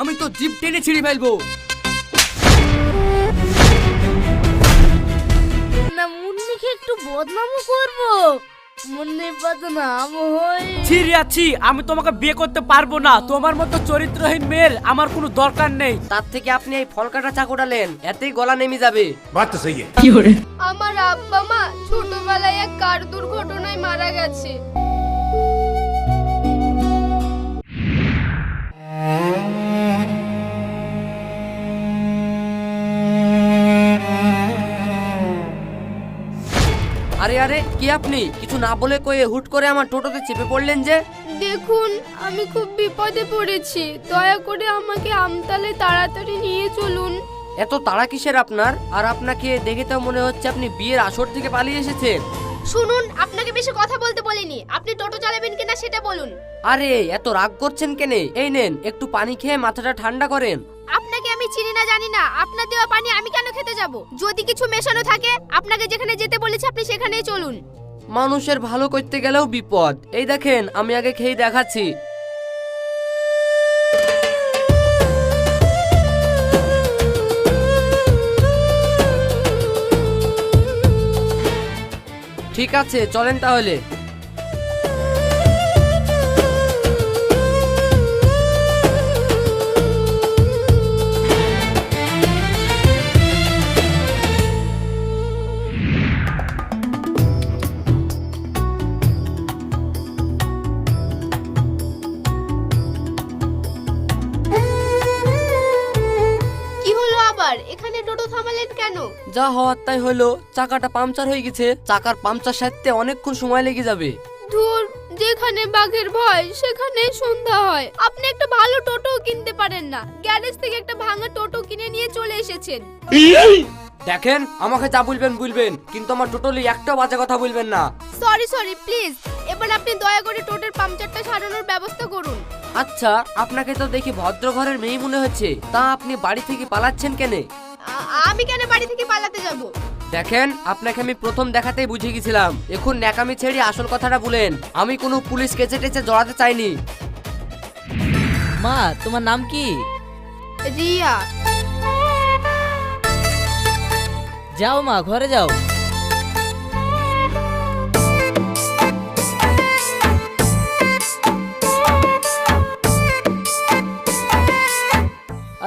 আমি তো জিপ টেনে ছিঁড়ে ফেলবো। না মুন্নিকে একটু বদনামও করবো, মুন্নি বদনাম হই। ছিঁড়ে যাচ্ছি, আমি তোমাকে বিয়ে করতে পারবো না। তোমার মতো চরিত্রহীন মেয়ের আমার কোনো দরকার নেই। তার থেকে আপনি এই ফল কাটা চাকুটালেন, এতেই গলা নেমে যাবে। बात तो सही है। আমার আব্বা মা ছোটবেলায় এক কার দুর্ঘটনায় মারা গেছে। আরে আরে, কি আপনি কিছু না বলে কয়ে হুট করে আমার টোটোতে চেপে পড়লেন যে? দেখুন আমি খুব বিপদে পড়েছি, দয়া করে আমাকে আমতলে তাড়াতাড়ি নিয়ে চলুন। এত তাড়া কিসের আপনার? আর আপনাকে দেখে তো মনে হচ্ছে আপনি বিয়ের আসর থেকে পালিয়ে এসেছেন। শুনুন, আপনাকে বেশি কথা বলতে বলিনি, আপনি টোটো চালাবেন কিনা সেটা বলুন। আরে এত রাগ করছেন কেনে? এই নেন একটু পানি খেয়ে মাথাটা ঠান্ডা করেন। আপনাকে আমি চিনি না জানি না, আপনার দেওয়া পানি আমি কেন খেতে যাব? যদি কিছু মেশানো থাকে আপনাকে যেখানে যেতে বলেছি আপনি সেখানেই চলুন। মানুষের ভালো করতে গেলেও বিপদ। এই দেখেন আমি আগে খেয়ে দেখাচ্ছি। ঠিক আছে চলেন তাহলে। কি হলো আবার? এখানে টোটো থামালেন কেন? যা হওয়ার তাই হলো, চাকাটা পাংচার হয়ে গেছে। চাকার পাংচার সারতে অনেকক্ষণ সময় লেগে যাবে। ধুর, যেখানে বাঘের ভয় সেখানে সন্ধ্যা হয়। আপনি একটা ভালো টোটো কিনতে পারেন না? গ্যারেজ থেকে একটা ভাঙা টোটো কিনে নিয়ে চলে এসেছেন। দেখেন আমাকে যা বলবেন, কিন্তু আমার টোটালি একটা বাজে কথা বলবেন না। সরি প্লিজ, এবার আপনি দয়া করে টোটোর পাংচারটা সারানোর ব্যবস্থা করুন। আচ্ছা, আপনাকে তো দেখি ভদ্র ঘরের মেয়ে মনে হচ্ছে, তা আপনি বাড়ি থেকে পালাচ্ছেন কেনে? আমি কেন বাড়ি থেকে পালাতে যাব? দেখেন আপনাকে আমি প্রথম দেখাতেই বুঝে গেছিলাম। এখন ন্যাকামি ছেড়ে আসল কথাটা বলেন। আমি কোনো পুলিশ কেসে টেসে জড়াতে চাইনি। মা তোমার নাম কি? রিয়া। যাও মা, ঘরে যাও।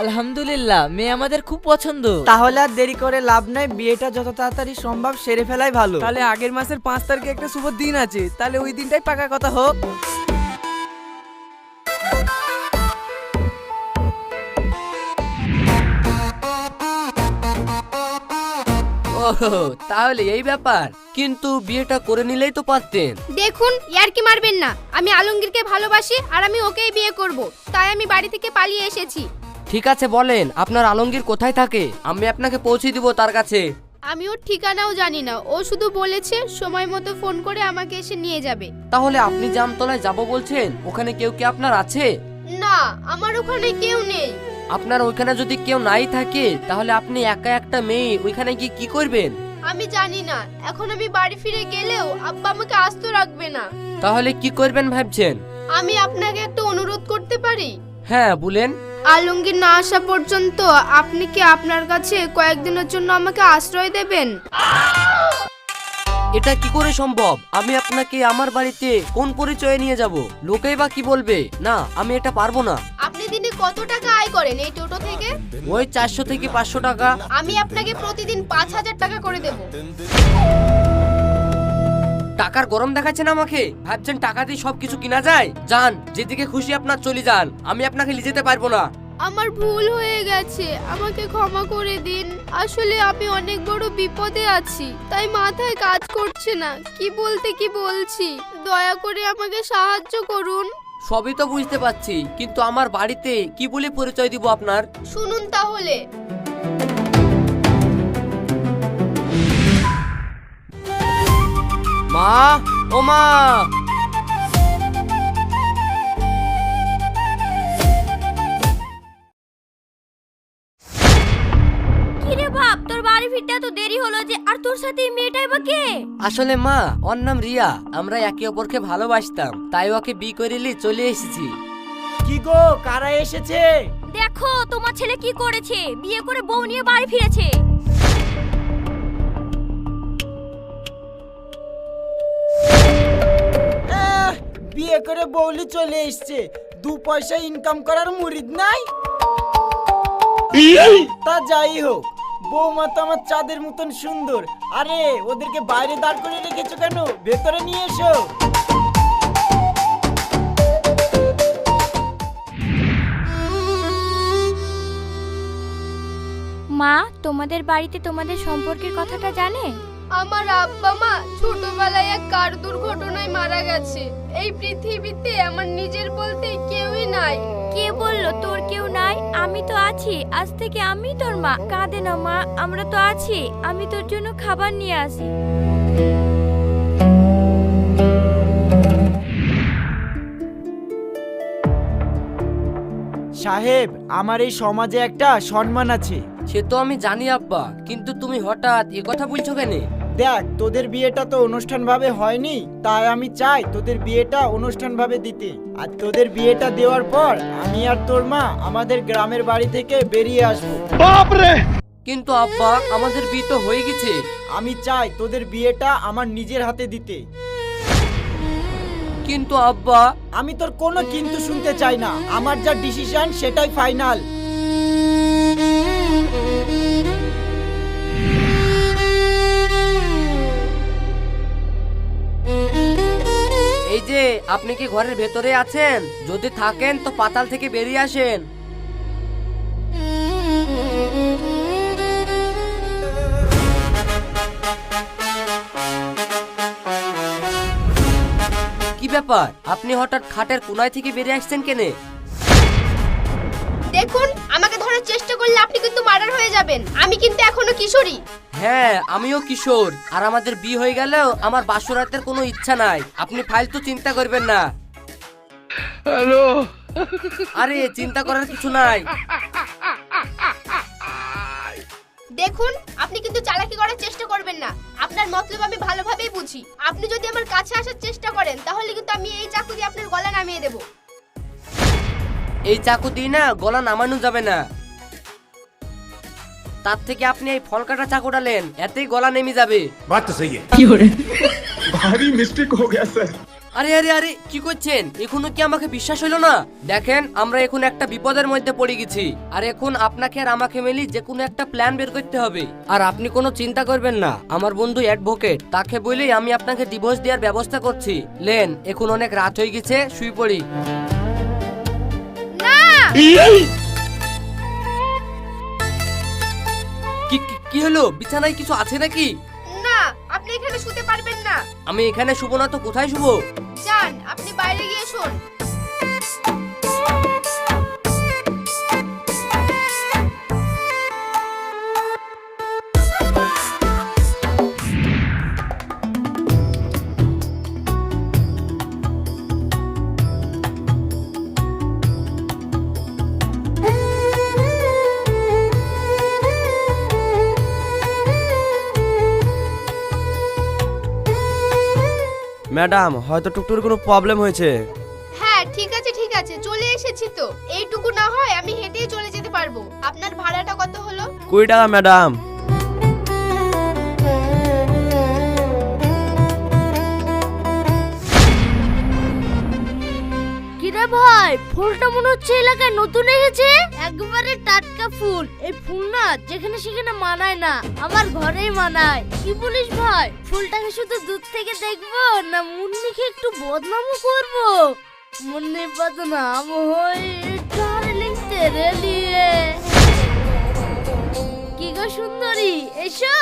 আলহামদুলিল্লাহ, মেয়ে আমাদের খুব পছন্দ। তাহলে আর দেরি করে লাভ নাই, বিয়েটা যত তাড়াতাড়ি সম্ভব সেরে ফেলাই ভালো। তাহলে আগের মাসের 5 তারিখে একটা শুভ দিন আছে, তাহলে ওই দিনটাই পাকা কথা হোক। ওহ, তাহলে এই ব্যাপার। কিন্তু বিয়েটা করে নিলেই তো পারতেন। দেখুন, ইয়ার কি মারবেন না। আমি আলমগীরকে ভালোবাসি আর আমি ওকেই বিয়ে করব, তাই আমি বাড়ি থেকে পালিয়ে এসেছি। ঠিক আছে বলেন আপনার আলমগীর কোথায় থাকে, আমি আপনাকে পৌঁছে দিব তার কাছে। আমি ওর ঠিকানাও জানি না, ও শুধু বলেছে সময় মতো ফোন করে আমাকে এসে নিয়ে যাবে। তাহলে আপনি জামতলায় যাব বলছেন, ওখানে কেউ কি আপনার আছে? না, আমার ওখানে কেউ নেই। আপনার ওইখানে যদি কেউ নাই থাকে, তাহলে আপনি একা একটা মেয়ে ওইখানে গিয়ে কি করবেন? আমি জানি না, এখন আমি বাড়ি ফিরে গেলেও আব্বা আমাকে আস্ত রাখবে না। তাহলে কি করবেন ভাবছেন? আমি আপনাকে একটা অনুরোধ করতে পারি? হ্যাঁ বলেন। আলমগীর না আসা পর্যন্ত আপনি কি আপনার কাছে কয়েকদিনের জন্য আমাকে আশ্রয় দেবেন? এটা কি করে সম্ভব? আমি আপনাকে আমার বাড়িতে কোন পরিচয়ে নিয়ে যাব? লোকেই বা কি বলবে? না, আমি এটা পারবো না। আপনি দিনে কত টাকা আয় করেন এই টোটো থেকে? ওই 400 থেকে 500 টাকা। আমি আপনাকে প্রতিদিন 5000 টাকা করে দেব। টাকার গরম দেখাচ্ছেন আমাকে? ভাবছেন টাকা দিয়ে সবকিছু কিনা যায়? যান, যেদিকে খুশি আপনার চলে যান, আমি আপনাকে নিয়ে যেতে পারবো না। আমার ভুল হয়ে গেছে, আমাকে ক্ষমা করে দিন। আসলে আমি অনেক বড় বিপদে আছি, তাই মাথায় কাজ করছে না কি বলতে কি বলছি। দয়া করে আমাকে সাহায্য করুন। সবই তো বুঝতে পারছি, কিন্তু আমার বাড়িতে কি বলে পরিচয় দিব আপনার? শুনুন তাহলে। মা, ও মা। কিরে বাপ, তোর বাড়ি ফিরতে এত দেরি হলো যে, আর তোর সাথে এই মেয়েটাই বা কে? আসলে মা, ওর নাম রিয়া। আমরা একে অপরকে ভালোবাসতাম, তাই ওকে বিয়ে করিলি চলে এসেছি। কি গো, কারা এসেছে? দেখো তোমার ছেলে কি করেছে, বিয়ে করে বউ নিয়ে বাড়ি ফিরেছে। বিয়ে করে বউলি চলে এসছে, 2 পয়সা ইনকাম করার মুরিদ নাই। তা যাই হোক, বৌমা তো আমার চাঁদের মতন সুন্দর। আরে ওদেরকে বাইরে দাঁড় করে রেখেছো কেন? ভেতরে নিয়ে এসো। মা তোমাদের বাড়িতে তোমাদের সম্পর্কের কথাটা জানে? আমার আব্বা মা ছোটবেলায় এক কার দুর্ঘটনায় মারা গেছে। এই পৃথিবীতে আমার নিজের বলতে কেউই নাই। কে বললো তোর কেউ নাই? আমি তো আছি, আজ থেকে আমি তোর মা। কাঁদে না মা, আমরা তো আছি। আমি তোর জন্য খাবার নিয়ে আসি। সাহেব, আমার এই সমাজে একটা সম্মান আছে। সে তো আমি জানি আব্বা, কিন্তু তুমি হঠাৎ এ কথা বলছো কেন? দেখ, তোদের বিয়েটা তো অনুষ্ঠানভাবে হয়নি, তাই আমি চাই তোদের বিয়েটা অনুষ্ঠানভাবে দিতে। আর তোদের বিয়েটা দেওয়ার পর আমি আর তোর মা আমাদের গ্রামের বাড়ি থেকে বেরিয়ে আসবো। কিন্তু আব্বা, আমাদের বিয়ে তো হয়ে গেছে। আমি চাই তোদের বিয়েটা আমার নিজের হাতে দিতে। কিন্তু আব্বা, আমি তোর কোনো কিন্তু শুনতে চাই না। আমার যা ডিসিশন সেটাই ফাইনাল। এই যে আপনি কি ঘরের ভেতরে আছেন? যদি থাকেন তো পাতাল থেকে বেরিয়ে আসেন। কি ব্যাপার, আপনি হঠাৎ খাটের কোনায় থেকে বেরিয়ে আসছেন কেনে? দেখুন, আমাকে ধরার চেষ্টা করলে আপনি কিন্তু মার্ডার হয়ে যাবেন। আমি কিন্তু এখনো কিশোরী। হ্যাঁ, আমিও কিশোর। আর আমাদের বিয়ে হয়ে গেলেও আমার বাসরাতের কোনো ইচ্ছা নাই। আপনি ফালতু চিন্তা করবেন না। হ্যালো। আরে চিন্তা করার কিছু নাই। দেখুন, আপনি কিন্তু চালাকি করার চেষ্টা করবেন না। আপনার মতলব আমি ভালোভাবেই বুঝি। আপনি যদি আমার কাছে আসার চেষ্টা করেন তাহলে কিন্তু আমি এই চাকু দিয়ে আপনার গলা নামিয়ে দেব। এই চাকু দিয়ে না গলা নামানো যাবে না। তার থেকে আপনি এই ফল কাটা চাকুটা নেন, এতেই গলা নেমে যাবে। बात तो सही है। भारी मिस्टेक हो गया सर। আরে আরে আরে, কি করছেন? এখনো কি আমাকে বিশ্বাস হলো না? দেখেন, আমরা এখন একটা বিপদের মধ্যে পড়ে গেছি। আর এখন আপনাকে আর আমাকে মিলি যে কোনো একটা প্ল্যান বের করতে হবে। আর আপনি কোনো চিন্তা করবেন না, আমার বন্ধু অ্যাডভোকেট, তাকে বলেই আমি আপনাকে ডিভোর্স দেওয়ার ব্যবস্থা করছি। লেন, এখন অনেক রাত হয়ে গেছে, শুয়ে পড়ি। কি হলো? বিছানায় কিছু আছে নাকি? না, আপনি এখানে শুতে পারবেন না। আমি এখানে শুবো না তো কোথায় শুবো? যান, আপনি বাইরে গিয়ে শুন। ম্যাডাম, হয়তো টুকটুর কোনো প্রবলেম হয়েছে। হ্যাঁ, ঠিক আছে, চলে এসেছি তো। এইটুকু না হয় আমি হেঁটেই চলে যেতে পারবো। আপনার ভাড়াটা কত হলো? 20 টাকা ম্যাডাম। কিরে ভাই, ফুলটা মনে হচ্ছে এলাকায় নতুন এসেছে। একবারে টাটকা ফুল। এই ফুল না যেখানে সেখানে মানায় না, আমার ঘরেই মানায়। কি বলিস ভাই? ফুলটাকে শুধু দূর থেকে দেখবো না মুন্নিকে একটু বদনামও করবো? মুন্নি বদনাম হই ডার্লিং তেরে লিয়ে। কি গো সুন্দরী, এসো।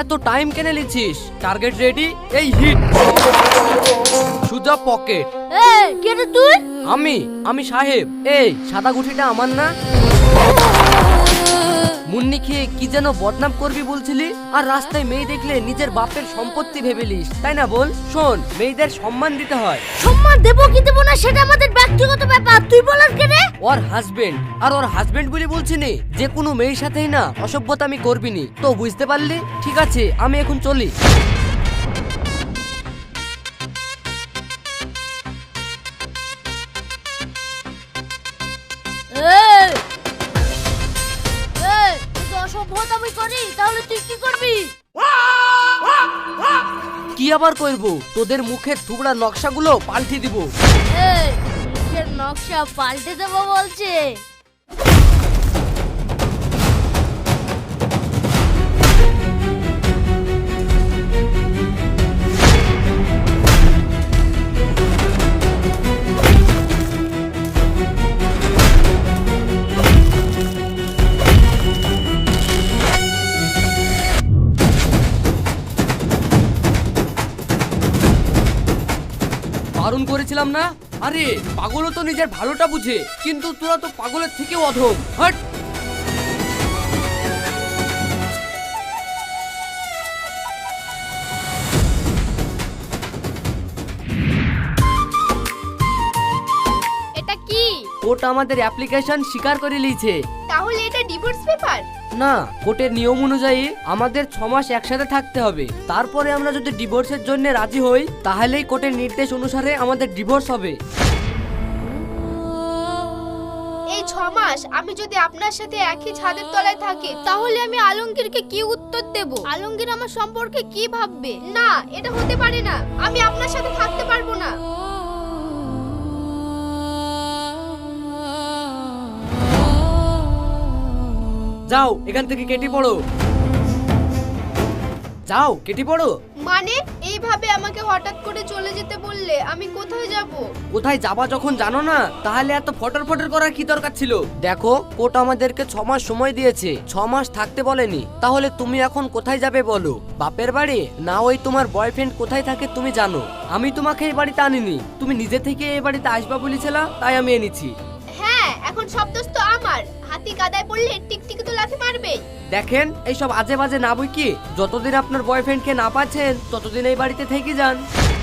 এত টাইম কেন লিছিস? টার্গেট রেডি, এই হিট। সুজা পকেট। এই কে রে তুই? আমি সাহেব। এই সাদা গুঠিটা আমার না? মুন্নি খেয়ে কি যেন বদনাম করবি বলছিলি, আর রাস্তায় মেয়ে দেখলে নিজের বাপের সম্পত্তি ভেবেলিস, তাই না বল? শোন, মেয়েদের সম্মান দিতে হয়। সম্মান দেবো কি দেবো না সেটা আমাদের ব্যক্তিগত ব্যাপার, তুই বলার কে রে? ওর হাজবেন্ড, আর ওর হাজবেন্ড বলে বলছি নে, যে কোনো মেয়ের সাথেই না অসভ্যতা আমি করবিনি, তো বুঝতে পারলি? ঠিক আছে, আমি এখন চলি। এই, এই, যদি অসভ্যতা আমি করি তাহলে তুই কি করবি? কি আবার করবো? তোদের মুখের থুবড়া নকশাগুলো পাল্টে দিব। এই, মুখের নকশা পাল্টে দেবো বলছে। বারণ করেছিলাম না? আরে পাগলও তো নিজের ভালোটা বুঝে, কিন্তু তোরা তো পাগলের থেকেও অধম। হট! এটা কি? কোর্ট আমাদের অ্যাপ্লিকেশন স্বীকার করে নিয়েছে। তাহলে এটা ডিভোর্স পেপার? না, কোর্টের নিয়ম অনুযায়ী আমাদের 6 মাস একসাথে থাকতে হবে। তারপরে আমরা যদি ডিভোর্সের জন্য রাজি হই, তাহলেই কোর্টের নির্দেশ অনুসারে আমাদের ডিভোর্স হবে। এই 6 মাস আমি যদি আপনার সাথে একই ছাদের তলায় থাকি, তাহলে আমি আলমগীরকে কি উত্তর দেব? আলমগীর আমার সম্পর্কে কি ভাববে? না, এটা হতে পারে না। আমি আপনার সাথে থাকতে পারবো না। যাও, এখান থেকে কেটে পড়ো। যাও, কেটে পড়ো। মানে এইভাবে আমাকে হঠাৎ করে চলে যেতে বললে আমি কোথায় যাব? কোথায় যাবা যখন জানো না, তাহলে এত ফটর ফটর করার কি দরকার ছিল? দেখো, কোর্ট আমাদেরকে 6 মাস সময় দিয়েছে, 6 মাস থাকতে বলেনি। তাহলে তুমি এখন কোথায় যাবে বলো? বাপের বাড়ি, না ওই তোমার বয়ফ্রেন্ড কোথায় থাকে তুমি জানো? আমি তোমাকে এই বাড়িতে আনিনি, তুমি নিজে থেকে এই বাড়িতে আসবা বলেছিলা, তাই আমি এনেছি। হ্যাঁ, এখন সব দোষ তো আমার। হাতি কাদায় পড়লে টিকটিকি তো লাথি মারবে। দেখেন, এইসব আজে বাজে না বই কি, যতদিন আপনার বয়ফ্রেন্ডকে না পাচ্ছেন ততদিন এই বাড়িতে থেকে যান।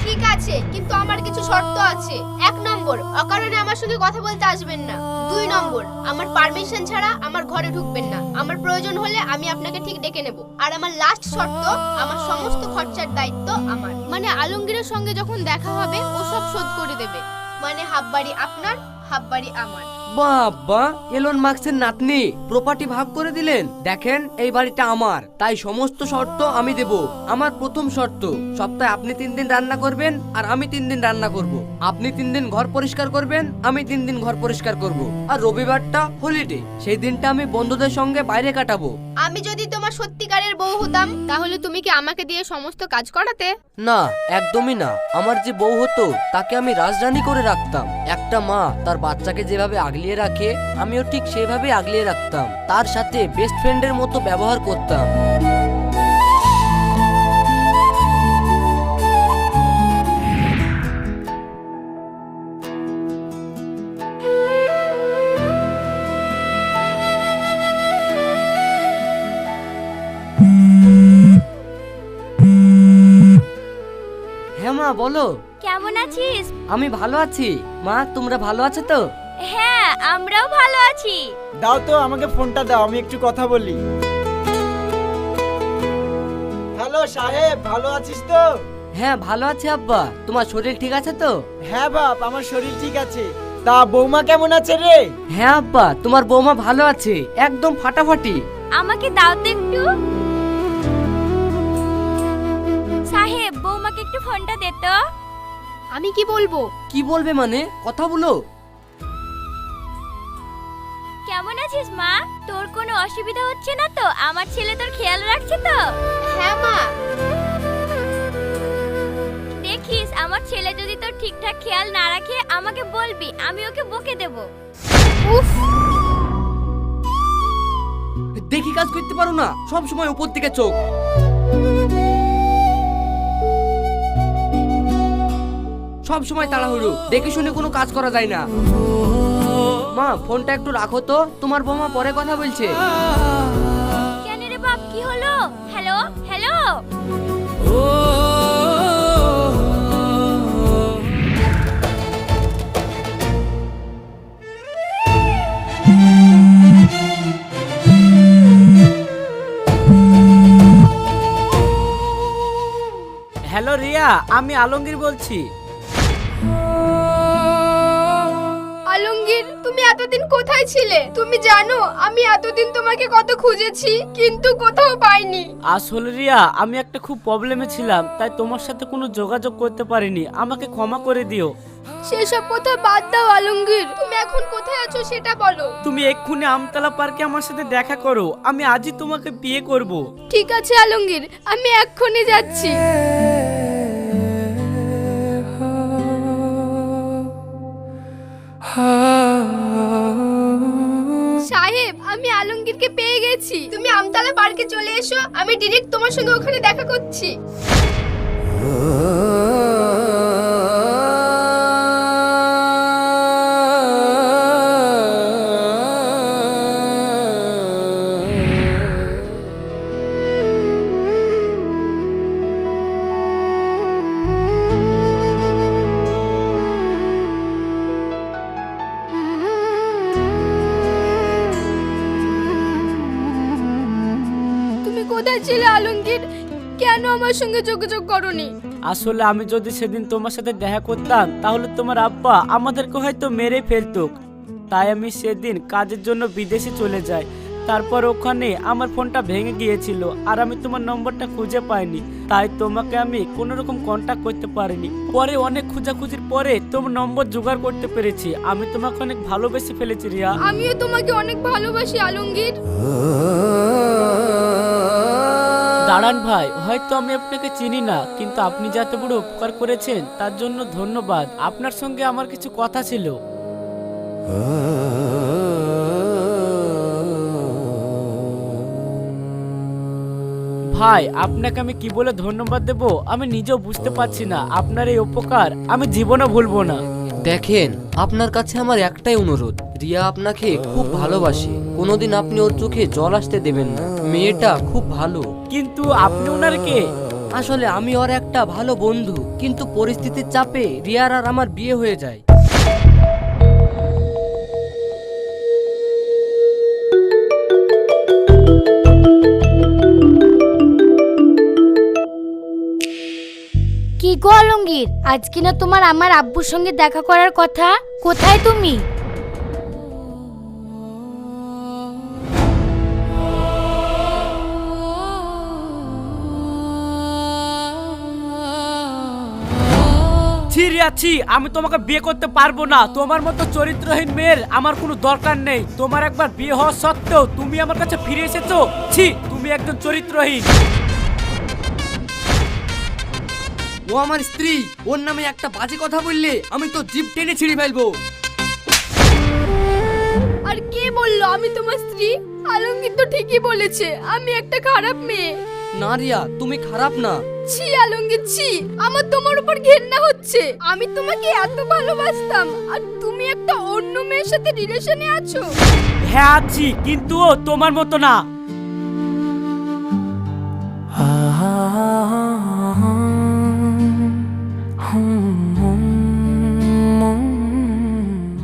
ঠিক আছে, কিন্তু আমার কিছু শর্ত আছে। 1 নম্বর, অকারণে আমার সঙ্গে কথা বলতে আসবেন না। 2 নম্বর, আমার পারমিশন ছাড়া আমার ঘরে ঢুকবেন না। আমার প্রয়োজন হলে আমি আপনাকে ঠিক ডেকে নেব। আর আমার লাস্ট শর্ত, আমার সমস্ত খরচার দায়িত্ব আমার। মানে আলমগীরের সঙ্গে যখন দেখা হবে ও সব শোধ করে দেবে। মানে হাফ বাড়ি আপনার, হাফ বাড়ি আমার। বাবা, এলন মার্কসের নাতনি, প্রপার্টি ভাগ করে দিলেন। দেখেন, এই বাড়িটা আমার, তাই সমস্ত শর্ত আমি দেব। আমার প্রথম শর্ত, সপ্তাহে আপনি 3 দিন রান্না করবেন আর আমি 3 দিন রান্না করব। আপনি 3 দিন ঘর পরিষ্কার করবেন, আমি 3 দিন ঘর পরিষ্কার করব। আর রবিবারটা হলিডে, সেই দিনটা আমি বন্ধুদের সঙ্গে বাইরে কাটাবো। আমি যদি তোমার সত্যিকারের বউ হতাম, তাহলে তুমি কি আমাকে দিয়ে সমস্ত কাজ করাতে? না, একদমই না। আমার যে বউ হতো তাকে আমি রাজরানী করে রাখতাম। একটা মা তার বাচ্চাকে যেভাবে আগলিয়ে রাখে, আমিও ঠিক সেভাবে আগলিয়ে রাখতাম। তার সাথে বেস্ট ফ্রেন্ডের মতো ব্যবহার করতাম। হ্যাঁ মা, বলো। কেমন আছিস? আমি ভালো আছি। মা, তোমরা ভালো আছো তো? হ্যাঁ, আমরাও ভালো আছি। দাও তো আমাকে ফোনটা দাও, আমি একটু কথা বলি। হ্যালো সাহেব, ভালো আছিস তো? হ্যাঁ, ভালো আছি আব্বা। তোমার শরীর ঠিক আছে তো? হ্যাঁ বাপ, আমার শরীর ঠিক আছে। তা বৌমা কেমন আছে রে? হ্যাঁ আব্বা, তোমার বৌমা ভালো আছে, একদম ফাটাফাটি। আমাকে দাও তো একটু। সাহেব, বৌমাকে একটু ফোনটা দে তো। আমি কি বলবো? কি বলবে মানে? কথা বলো। কেমন আছিস মা? তোর কোনো অসুবিধা হচ্ছে না তো? আমার ছেলে তোর খেয়াল রাখছে তো? হ্যাঁ মা। দেখিস, আমার ছেলে যদি তোর ঠিকঠাক খেয়াল না রাখে আমাকে বলবি, আমি ওকে বকে দেব। উফ, দেখি কাজ করতে পারো না, সব সময় উপর দিকে চোখ। সব সময় তাড়াহুড়ো, দেখে শুনে কোনো কাজ করা যায় না। মা, ফোনটা একটু রাখো তো, তোমার বৌমা পরে কথা বলছে। কি হলো? Hello hello. হ্যালো রিয়া, আমি আলমগীর বলছি। আলমগীর, তুমি এতদিন কোথায় ছিলে? তুমি জানো আমি এতদিন তোমাকে কত খুঁজেছি, কিন্তু কোথাও পাইনি। আসলে রিয়া, আমি একটা খুব প্রবলেমে ছিলাম, তাই তোমার সাথে কোনো যোগাযোগ করতে পারিনি, আমাকে ক্ষমা করে দিও। সেসব কথা বাদ দাও আলমগীর, তুমি এখন কোথায় আছো সেটা বলো। তুমি এক্ষুনি আমতলা পার্কে আমার সাথে দেখা করো, আমি আজই তোমাকে বিয়ে করব। ঠিক আছে আলমগীর, আমি এক্ষুনি যাচ্ছি। সাহেব, আমি আলমগীরকে পেয়ে গেছি। তুমি আমতলা পার্কে চলে এসো, আমি ডিরেক্ট তোমার সঙ্গে ওখানে দেখা করছি। তুমি কোথায় ছিলে আলমগীর? কেন আমার সঙ্গে যোগাযোগ করনি? আসলে আমি যদি সেদিন তোমার সাথে দেখা করতাম তাহলে তোমার আব্বা আমাদেরকে হয়তো মেরে ফেলতো, তাই আমি সেদিন কাজের জন্য বিদেশে চলে যাই। তারপর ওখানে আমার ফোনটা ভেঙে গিয়েছিল আর আমি তোমার নম্বরটা খুঁজে পাইনি, তাই তোমাকে আমি কোনো রকম কন্ট্যাক্ট করতে পারিনি। পরে অনেক খোঁজাখুঁজির পরে তোমার নম্বর জোগাড় করতে পেরেছি। আমি তোমাকে অনেক ভালোবেসে ফেলেছি রিয়া। আমিও তোমাকে অনেক ভালোবাসি আলমগীর। দাঁড়ান ভাই, হয়তো আমি আপনাকে চিনি না, কিন্তু আপনি যা এত বড় উপকার করেছেন তার জন্য ধন্যবাদ। আপনার সঙ্গে আমার কিছু কথা ছিল। ভাই, আপনাকে আমি কি বলে ধন্যবাদ দেব আমি নিজেও বুঝতে পারছি না। আপনার এই উপকার আমি জীবনে ভুলবো না। দেখেন, আপনার কাছে আমার একটাই অনুরোধ, রিয়া আপনাকে খুব ভালোবাসে, কোনোদিন আপনি ওর চোখে জল আসতে দেবেন না। মেয়েটা খুব ভালো। কিন্তু আপনি ওনার কে? আসলে আমি ওর একটা ভালো বন্ধু, কিন্তু পরিস্থিতির চাপে রিয়ার আর আমার বিয়ে হয়ে যায়। কি গো আলমগীর, আজকে না তোমার আমার আব্বুর সঙ্গে দেখা করার কথা? কোথায় তুমি? ছি রিয়া ছি, আমি তোমাকে বিয়ে করতে পারবো না। তোমার মতো চরিত্রহীন মেয়ের আমার কোনো দরকার নেই। তোমার একবার বিয়ে হওয়া সত্ত্বেও তুমি আমার কাছে ফিরে এসেছো। ছি, তুমি একজন চরিত্রহীন। ও আমার স্ত্রী, ওর নামে একটা বাজে কথা বললে আমি তো জিভ টেনে ছিঁড়ে ফেলবো। আর কে বললো আমি তোমার স্ত্রী? আলমগীর তো ঠিকই বলেছে, আমি একটা খারাপ মেয়ে। না রিয়া, তুমি খারাপ না। ছি আলমগীর ছি, আমার তোমার উপর ঘেন্না হচ্ছে। আমি তোমাকে এত ভালোবাসতাম আর তুমি একটা অন্য মেয়ের সাথে রিলেশনে আছো। হ্যাঁ আছি, কিন্তু ও তোমার মতো না।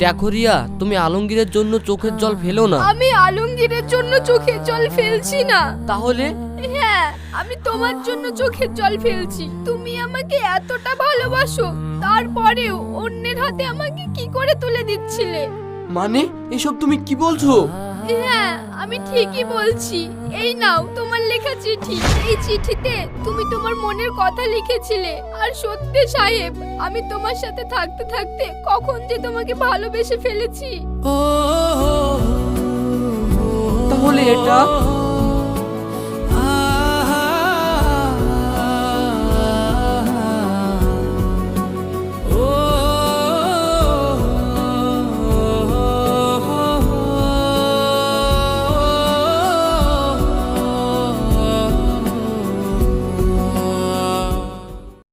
দেখো রিয়া, তুমি আলমগীরের জন্য চোখের জল ফেলো না। আমি আলমগীরের জন্য চোখের জল ফেলছি না। তাহলে? হ্যাঁ, আমি তোমার জন্য চোখের জল ফেলছি। তুমি আমাকে এতটা ভালোবাসো, তারপরেও অন্যের হাতে আমাকে কি করে তুলে দিচ্ছিলে? মানে এসব তুমি কি বলছো? হ্যাঁ, আমি ঠিকই বলছি। এই নাও তোমার লেখা চিঠি। এই চিঠিতে তুমি তোমার মনের কথা লিখেছিলে। আর সত্যি সাহেব, আমি তোমার সাথে থাকতে থাকতে কখন যে তোমাকে ভালোবেসে ফেলেছি। তাহলে এটা